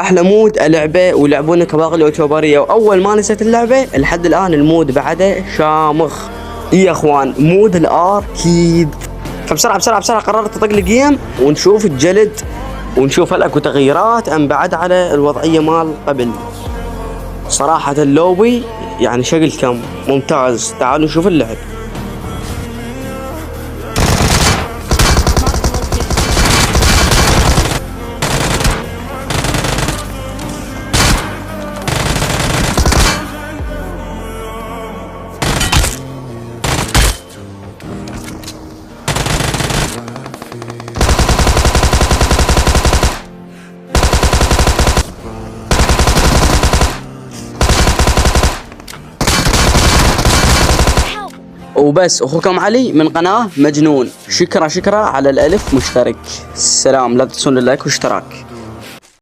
احلى مود اللعبه ولعبونا كباقي اليوتيوبريه، واول ما نزلت اللعبه لحد الان المود بعده شامخ. يا اخوان مود الاركيد. فبسرعه بسرعه بسرعه قررت اطق الجيم ونشوف الجلد ونشوف هل اكو تغييرات ام بعد على الوضعيه مال قبل. صراحه اللوبي يعني شكل كم ممتاز. تعالوا نشوف اللعب. وبس. اخوكم علي من قناة مجنون. شكرا على الالف مشترك. السلام، لا تنسون اللايك واشتراك.